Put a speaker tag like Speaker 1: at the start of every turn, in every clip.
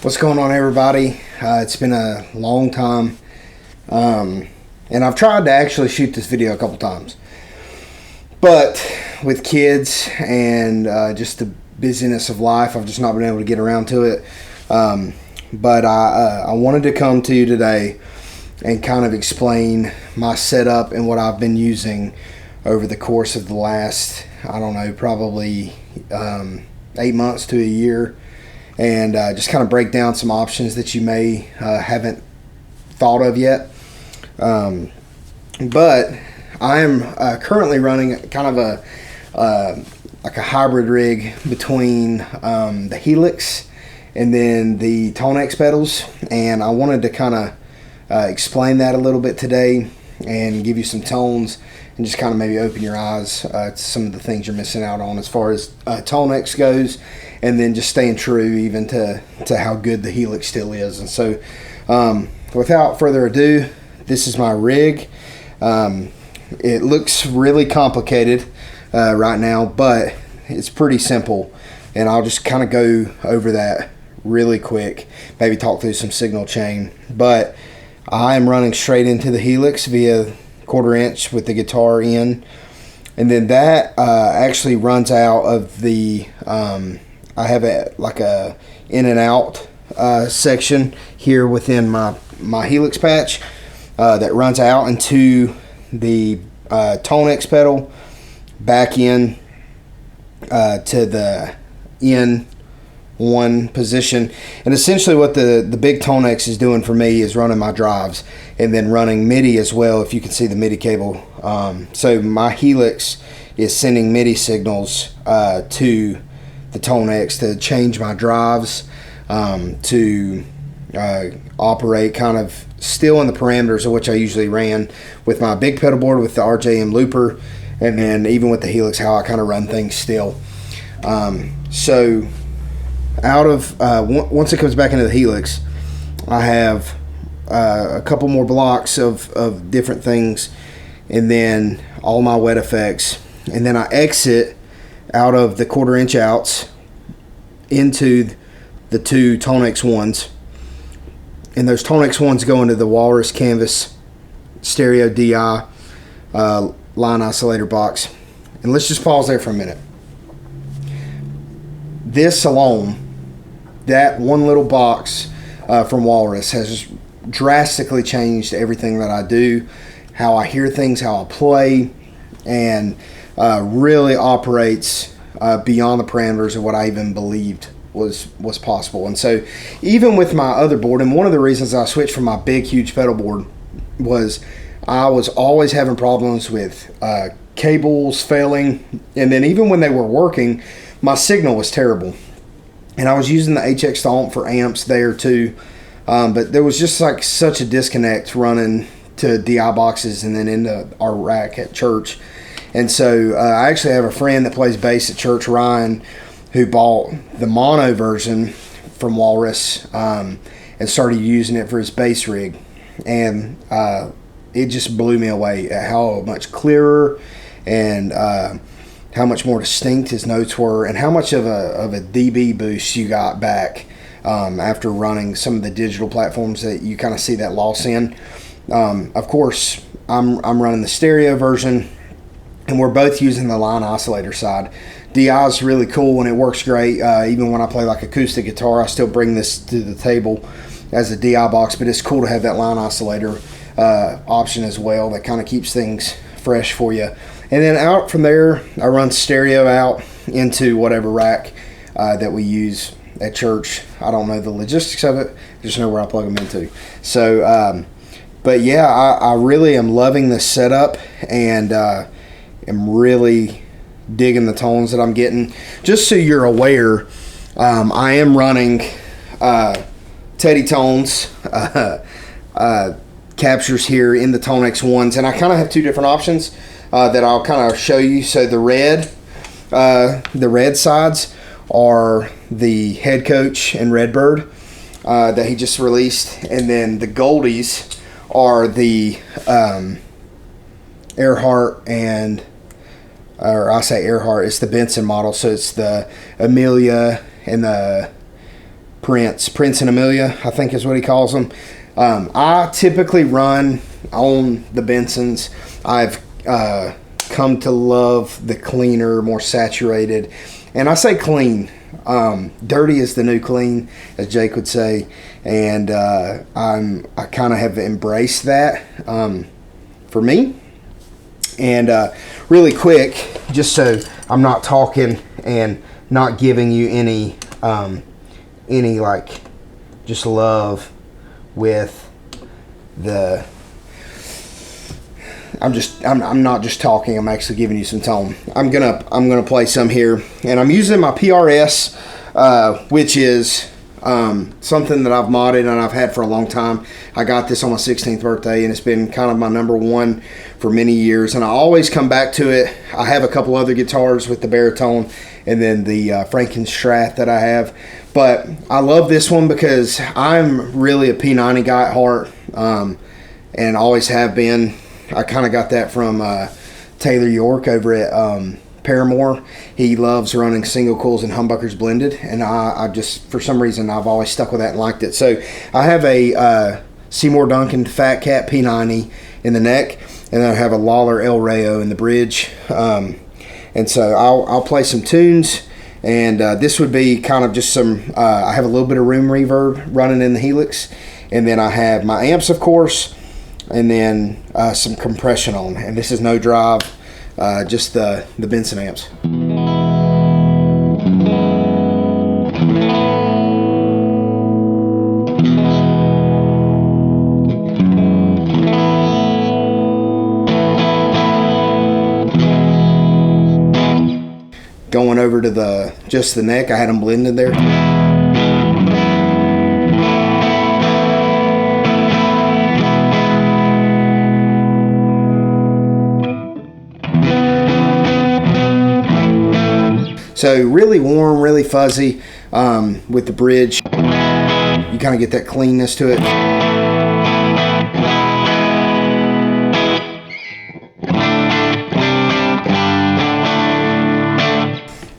Speaker 1: What's going on, everybody? It's been a long time, and I've tried to actually shoot this video a couple times, but with kids and just the busyness of life, I've just not been able to get around to it. But I wanted to come to you today and kind of explain my setup and what I've been using over the course of the last, I don't know, probably 8 months to a year. And just kind of break down some options that you may haven't thought of yet. But I am currently running kind of like a hybrid rig between the Helix and then the Tonex Pedals, and I wanted to kind of explain that a little bit today and give you some tones and just kind of maybe open your eyes to some of the things you're missing out on as far as Tonex goes, and then just staying true even to how good the Helix still is. And so without further ado, this is my rig. It looks really complicated right now, but it's pretty simple, and I'll just kind of go over that really quick, maybe talk through some signal chain. But I am running straight into the Helix via 1/4 inch with the guitar in, and then that actually runs out of the I have like a in and out section here within my Helix patch that runs out into the Tonex pedal, back in to the N1 position. And essentially what the big Tonex is doing for me is running my drives and then running MIDI as well, if you can see the MIDI cable. So my Helix is sending MIDI signals to the Tonex to change my drives, to operate kind of still in the parameters of which I usually ran with my big pedal board with the RJM looper, and then even with the Helix, how I kind of run things still. So out of once it comes back into the Helix, I have a couple more blocks of different things, and then all my wet effects, and then I exit out of the 1/4 inch outs into the two Tonex Ones, and those Tonex Ones go into the Walrus canvas stereo DI line isolator box. And let's just pause there for a minute. This alone, that one little box from Walrus, has just drastically changed everything that I do, how I hear things, how I play, and really operates beyond the parameters of what I even believed was possible. And so even with my other board, and one of the reasons I switched from my big huge pedal board was I was always having problems with cables failing, and then even when they were working, my signal was terrible. And I was using the HX Stomp for amps there too, but there was just like such a disconnect running to DI boxes and then into our rack at church. And so I actually have a friend that plays bass at church, Ryan, who bought the mono version from Walrus and started using it for his bass rig. And it just blew me away at how much clearer and how much more distinct his notes were, and how much of a dB boost you got back after running some of the digital platforms that you kind of see that loss in. Of course, I'm running the stereo version, and we're both using the line oscillator side. DI is really cool and it works great. Even when I play like acoustic guitar, I still bring this to the table as a DI box, but it's cool to have that line oscillator option as well. That kind of keeps things fresh for you. And then out from there, I run stereo out into whatever rack that we use at church. I don't know the logistics of it, just know where I plug them into. So, but yeah, I really am loving this setup, and am really digging the tones that I'm getting. Just so you're aware, I am running Teddy Tones captures here in the Tonex Ones, and I kind of have two different options that I'll kind of show you. So the red sides are the Head Coach and Redbird that he just released, and then the Goldies are the Earhart and, or I say Earhart, it's the Benson model, so it's the Amelia and the Prince and Amelia, I think is what he calls them. I typically run on the Bensons. I've come to love the cleaner, more saturated, and I say clean. Dirty is the new clean, as Jake would say, and I kind of have embraced that for me. And really quick, just so I'm not talking and not giving you any like just love with the. I'm not just talking. I'm actually giving you some tone. I'm gonna play some here, and I'm using my PRS, which is something that I've modded and I've had for a long time. I got this on my 16th birthday, and it's been kind of my number one for many years, and I always come back to it. I have a couple other guitars with the baritone, and then the Frankenstrat that I have, but I love this one because I'm really a P90 guy at heart, and always have been. I kind of got that from Taylor York over at Paramore. He loves running single coils and humbuckers blended, and I just, for some reason, I've always stuck with that and liked it. So I have a Seymour Duncan Phat Cat P90 in the neck, and then I have a Lollar El Rayo in the bridge. And so I'll play some tunes, and this would be kind of just some, I have a little bit of room reverb running in the Helix, and then I have my amps, of course, and then some compression on, and this is no drive, just the Benson amps. Going over to just the neck, I had them blended there. So really warm, really fuzzy with the bridge. You kind of get that cleanness to it.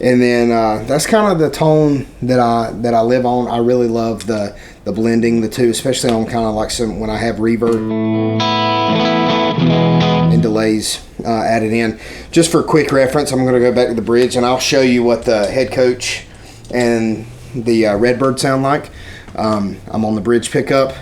Speaker 1: And then that's kind of the tone that I live on. I really love the blending the two, especially on kind of like some when I have reverb and delays added in. Just for quick reference, I'm going to go back to the bridge and I'll show you what the head coach and the Redbird sound like. I'm on the bridge pickup.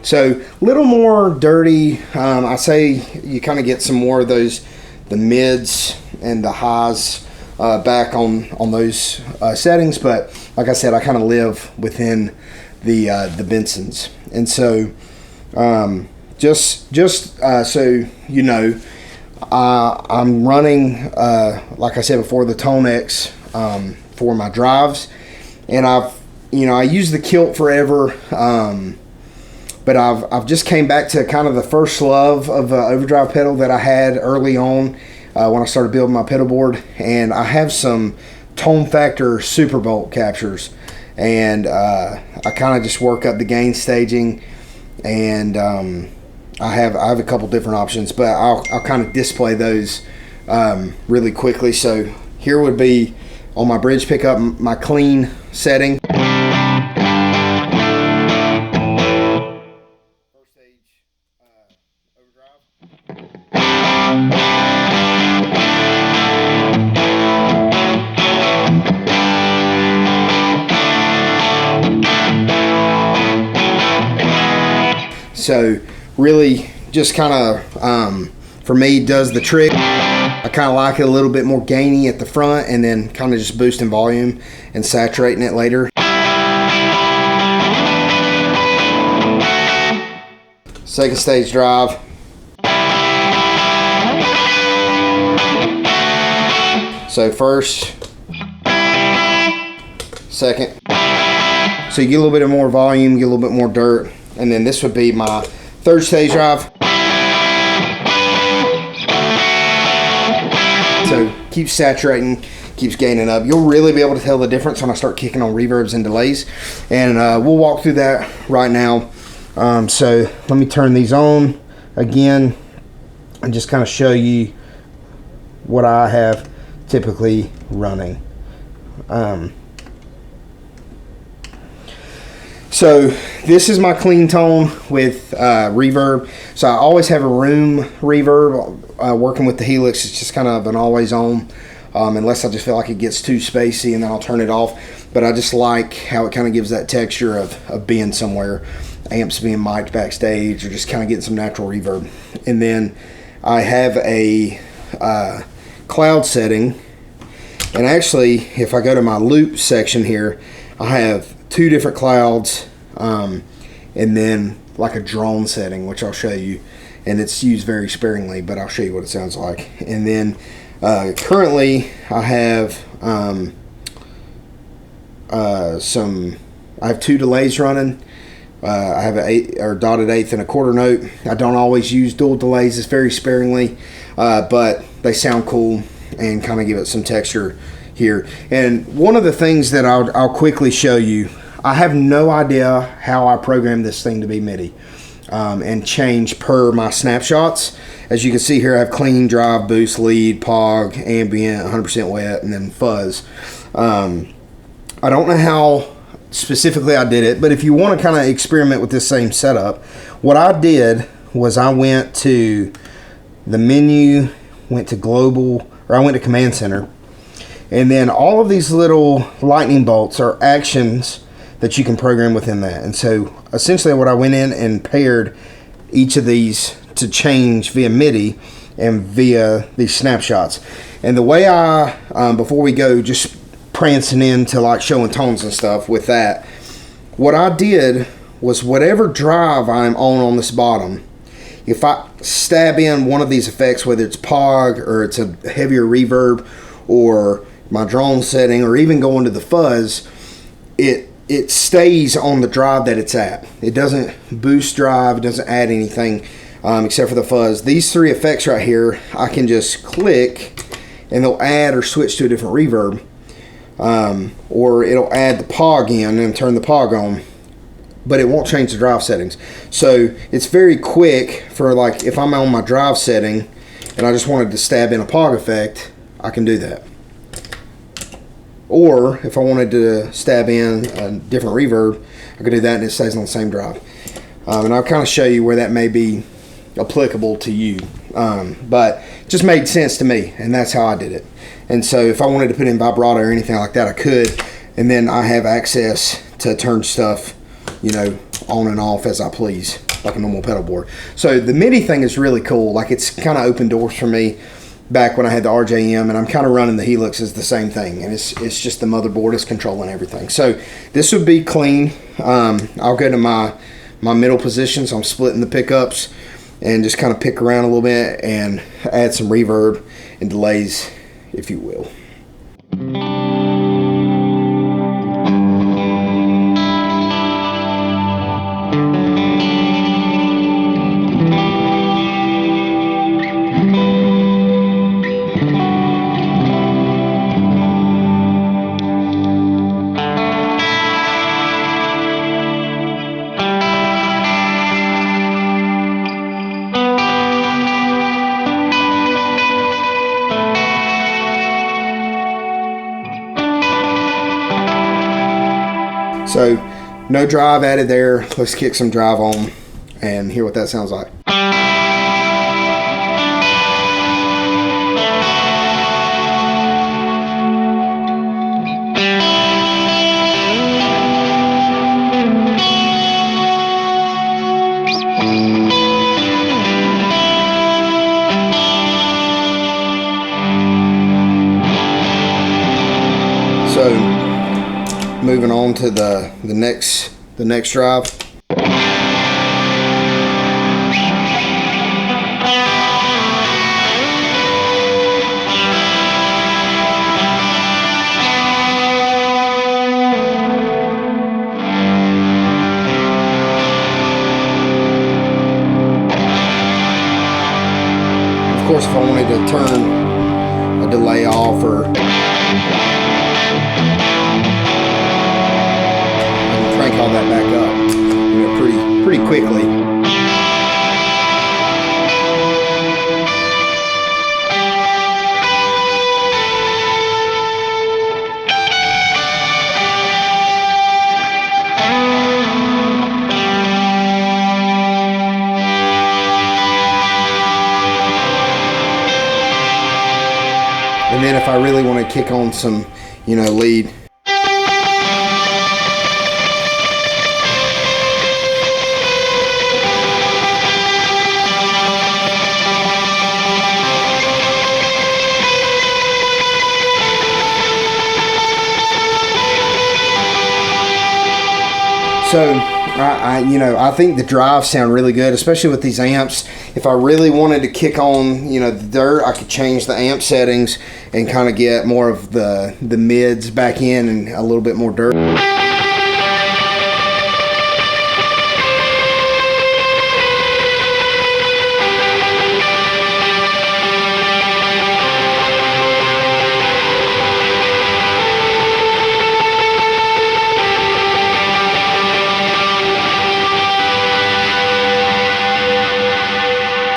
Speaker 1: So a little more dirty. I say you kind of get some more of those, the mids and the highs back on those settings, but like I said, I kind of live within the Bensons, and so just so you know, I'm running like I said before, the Tonex for my drives, and I used the Kilt forever, but I've just came back to kind of the first love of overdrive pedal that I had early on when I started building my pedal board, and I have some Tonefactor Superbolt captures, and I kind of just work up the gain staging, and I have a couple different options, but I'll kind of display those really quickly. So here would be on my bridge pickup my clean setting. First stage overdrive. So really just kind of for me does the trick. I kind of like it a little bit more gainy at the front, and then kind of just boosting volume and saturating it later. Second stage drive. So first, second. So you get a little bit of more volume, get a little bit more dirt, and then this would be my third stage drive. So keeps saturating, keeps gaining up. You'll really be able to tell the difference when I start kicking on reverbs and delays, and we'll walk through that right now. So let me turn these on again and just kind of show you what I have typically running. So this is my clean tone with reverb. So I always have a room reverb working with the Helix. It's just kind of an always on, unless I just feel like it gets too spacey, and then I'll turn it off. But I just like how it kind of gives that texture of being somewhere, amps being mic'd backstage, or just kind of getting some natural reverb. And then I have a cloud setting, and actually if I go to my loop section here, I have 2 different clouds, and then like a drone setting, which I'll show you, and it's used very sparingly, but I'll show you what it sounds like. And then currently I have I have 2 delays running. I have a dotted eighth and a quarter note. I don't always use dual delays, it's very sparingly, but they sound cool and kind of give it some texture here. And one of the things that I'll quickly show you, I have no idea how I programmed this thing to be MIDI and change per my snapshots. As you can see here, I have clean, drive, boost, lead, pog, ambient, 100% wet, and then fuzz. I don't know how specifically I did it, but if you want to kind of experiment with this same setup, what I did was I went to the menu, went to global, or I went to command center, and then all of these little lightning bolts are actions that you can program within that. And so essentially what I went in and paired each of these to change via MIDI and via these snapshots. And the way I, before we go just prancing into like showing tones and stuff with that, what I did was whatever drive I'm on this bottom, if I stab in one of these effects, whether it's pog or it's a heavier reverb or my drone setting or even going to the fuzz, it stays on the drive that it's at. It doesn't boost drive, it doesn't add anything except for the fuzz. These 3 effects right here, I can just click and they'll add or switch to a different reverb, or it'll add the pog in and turn the pog on, but it won't change the drive settings. So it's very quick for, like, if I'm on my drive setting and I just wanted to stab in a pog effect, I can do that. Or if I wanted to stab in a different reverb, I could do that and it stays on the same drive. And I'll kind of show you where that may be applicable to you. But it just made sense to me, and that's how I did it. And so if I wanted to put in vibrato or anything like that, I could. And then I have access to turn stuff, you know, on and off as I please, like a normal pedal board. So the MIDI thing is really cool. Like, it's kind of opened doors for me. Back when I had the RJM, and I'm kind of running the Helix as the same thing, and it's just the motherboard is controlling everything. So this would be clean. I'll go to my middle position, so I'm splitting the pickups and just kind of pick around a little bit and add some reverb and delays, if you will. So no drive added there. Let's kick some drive on and hear what that sounds like. So moving on to the next drive. Of course, if I wanted to turn a delay off or crank all that back up, you know, pretty quickly. And then if I really want to kick on some, you know, lead. So I think the drives sound really good, especially with these amps. If I really wanted to kick on, you know, the dirt, I could change the amp settings and kind of get more of the mids back in and a little bit more dirt.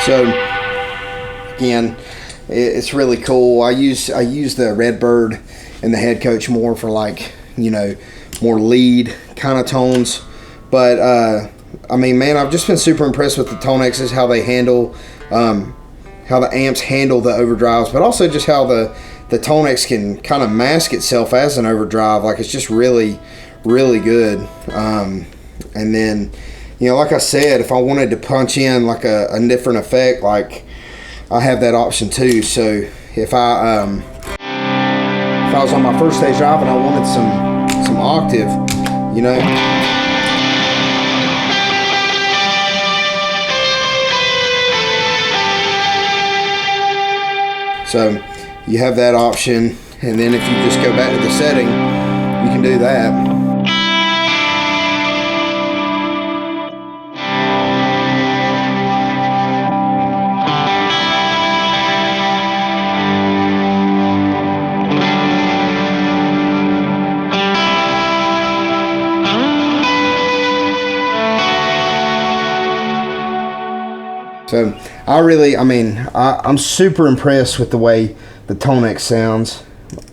Speaker 1: So again, it's really cool. I use the Redbird and the Head Coach more for, like, you know, more lead kind of tones. But I mean, man, I've just been super impressed with the Tonexes, how they handle, how the amps handle the overdrives, but also just how the Tonex can kind of mask itself as an overdrive. Like, it's just really, really good. And then, you know, like I said, if I wanted to punch in like a different effect, like, I have that option too. So if I was on my first stage drive and I wanted some octave, you know, so you have that option, and then if you just go back to the setting, you can do that. So I'm super impressed with the way the Tonex sounds.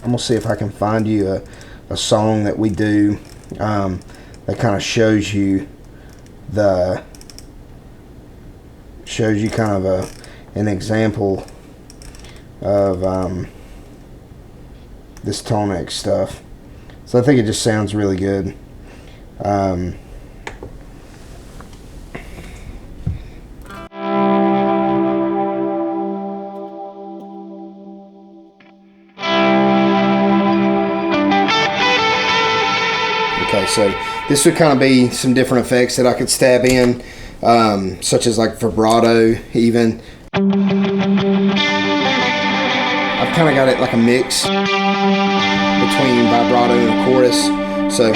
Speaker 1: I'm gonna see if I can find you a song that we do that kind of shows you kind of an example of this Tonex stuff. So I think it just sounds really good. Okay, so this would kind of be some different effects that I could stab in, such as like vibrato even. I've kind of got it like a mix between vibrato and a chorus. So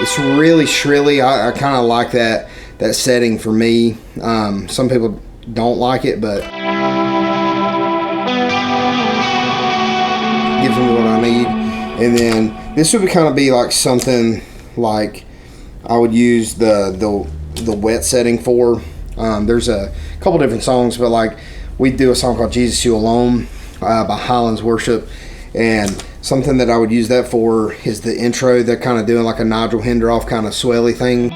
Speaker 1: it's really shrilly. I kind of like that setting for me. Some people don't like it, but it gives me what I need. And then this would kind of be like something like I would use the wet setting for. There's a couple different songs, but like we do a song called Jesus You Alone by Highlands Worship, and something that I would use that for is the intro. They're kind of doing like a Nigel Hendroff kind of swelly thing.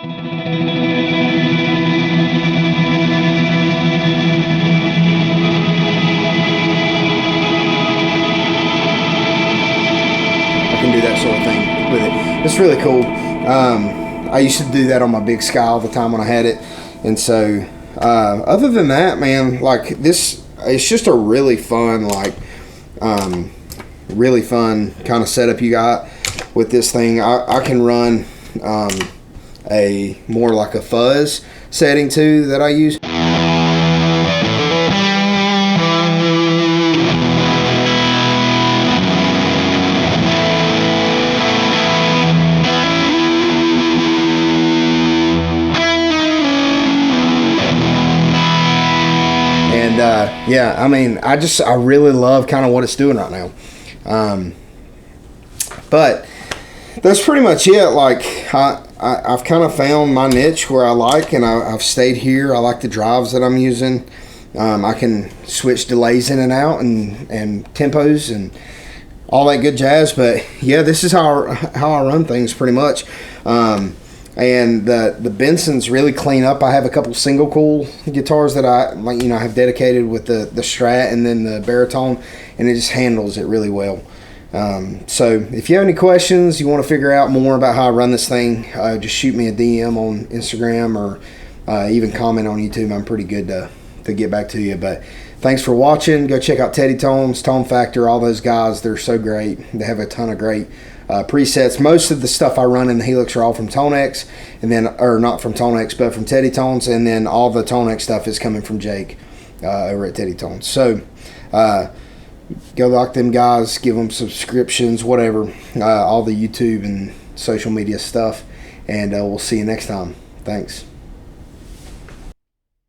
Speaker 1: Do that sort of thing with it. It's really cool. I used to do that on my big Sky all the time when I had it, and so other than that, man, like this, it's just a really fun, like really fun kind of setup you got with this thing. I can run a more like a fuzz setting too that I use. And yeah, I mean, I really love kind of what it's doing right now. But that's pretty much it. Like, I've kind of found my niche where I like, and I've stayed here. I like the drives that I'm using. I can switch delays in and out, and tempos and all that good jazz. But yeah, this is how I run things pretty much. And the Bensons really clean up. I have a couple single coil guitars that I like, have dedicated with the Strat and then the baritone, and it just handles it really well. So if you have any questions, you want to figure out more about how I run this thing, just shoot me a DM on Instagram, or even comment on YouTube. I'm pretty good to get back to you. But thanks for watching. Go check out Teddy Tones, Tonefactor, all those guys. They're so great. They have a ton of great presets. Most of the stuff I run in the Helix are all from Tonex, and then, or not from Tonex, but from Teddy Tones, and then all the Tonex stuff is coming from Jake over at Teddy Tones. So go like them guys, give them subscriptions, whatever, all the YouTube and social media stuff, and we'll see you next time. Thanks.